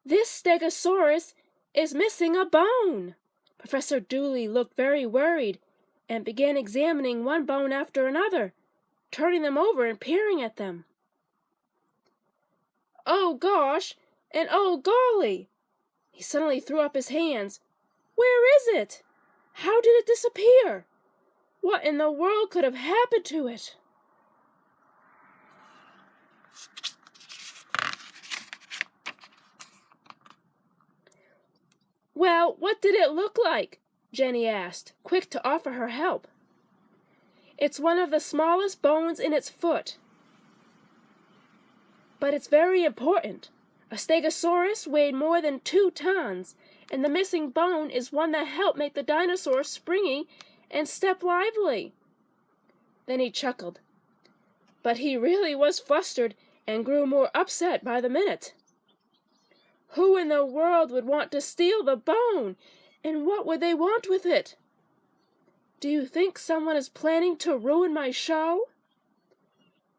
This Stegosaurus is missing a bone. Professor Dooley looked very worried and began examining one bone after another, turning them over and peering at them. Oh gosh, and oh golly! He suddenly threw up his hands. Where is it? How did it disappear? What in the world could have happened to it? Well, what did it look like? Jenny asked, quick to offer her help. It's one of the smallest bones in its foot. But it's very important. A Stegosaurus weighed more than 2 tons, and the missing bone is one that helped make the dinosaur springy and step lively. Then he chuckled. But he really was flustered and grew more upset by the minute. Who in the world would want to steal the bone? And what would they want with it? Do you think someone is planning to ruin my show?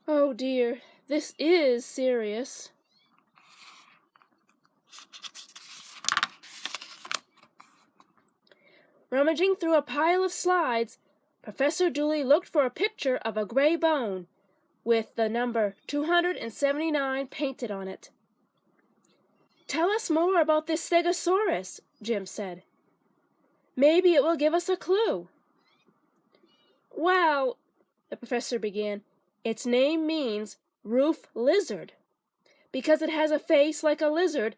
Oh dear, this is serious. Rummaging through a pile of slides, Professor Dooley looked for a picture of a gray bone with the number 279 painted on it. Tell us more about this Stegosaurus, Jim said. Maybe it will give us a clue. Well, the professor began, its name means roof lizard, because it has a face like a lizard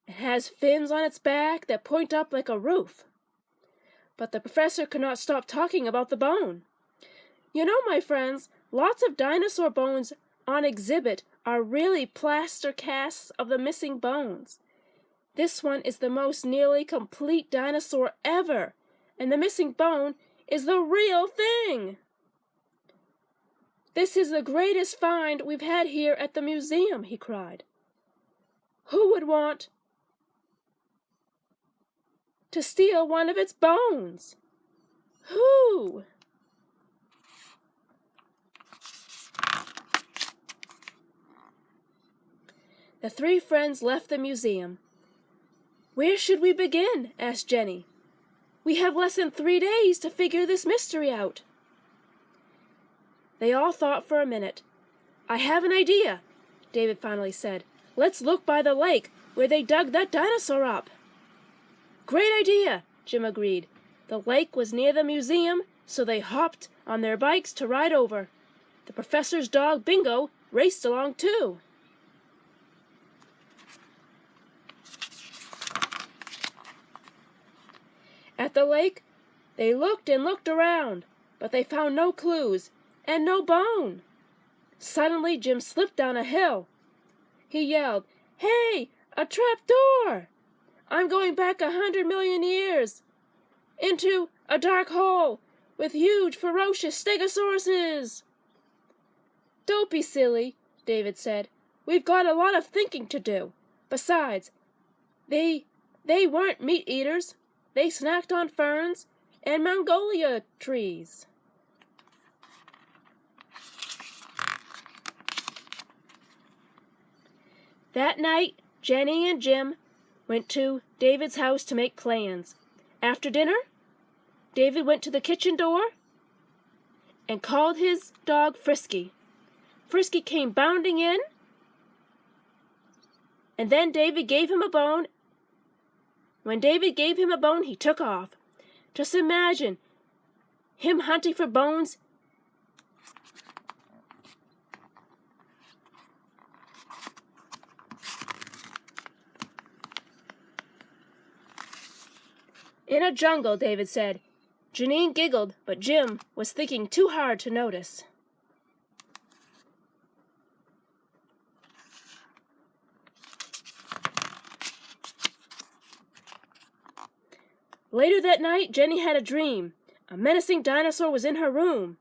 and has fins on its back that point up like a roof. But the professor could not stop talking about the bone. You know, my friends, lots of dinosaur bones on exhibit are really plaster casts of the missing bones. This one is the most nearly complete dinosaur ever, and the missing bone is the real thing. This is the greatest find we've had here at the museum, he cried. Who would want to steal one of its bones? Who? The 3 friends left the museum. Where should we begin? Asked Jenny. We have less than 3 days to figure this mystery out. They all thought for a minute. I have an idea, David finally said. Let's look by the lake where they dug that dinosaur up. Great idea, Jim agreed. The lake was near the museum, so they hopped on their bikes to ride over. The professor's dog, Bingo, raced along too. At the lake, they looked and looked around, but they found no clues and no bone. Suddenly, Jim slipped down a hill. He yelled, Hey, a trap door! I'm going back 100 million years into a dark hole with huge, ferocious stegosauruses. Don't be silly, David said. We've got a lot of thinking to do. Besides, they weren't meat eaters. They snacked on ferns and Mongolia trees. That night, Jenny and Jim went to David's house to make plans. After dinner, David went to the kitchen door and called his dog Frisky. Frisky came bounding in, and then David gave him a bone. When David gave him a bone, he took off. Just imagine him hunting for bones in a jungle, David said. Janine giggled, but Jim was thinking too hard to notice. Later that night, Jenny had a dream. A menacing dinosaur was in her room.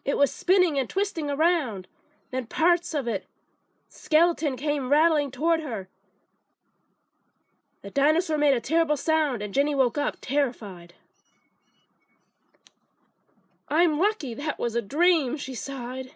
It was spinning and twisting around. Then parts of its skeleton came rattling toward her. The dinosaur made a terrible sound, and Jenny woke up, terrified. I'm lucky that was a dream, she sighed.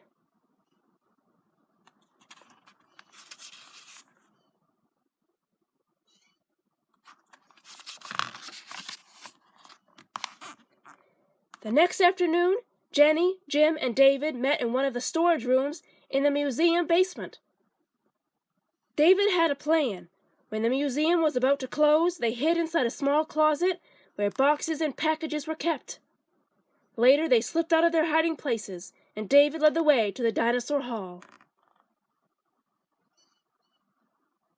The next afternoon, Jenny, Jim, and David met in one of the storage rooms in the museum basement. David had a plan. When the museum was about to close, they hid inside a small closet where boxes and packages were kept. Later, they slipped out of their hiding places, and David led the way to the dinosaur hall.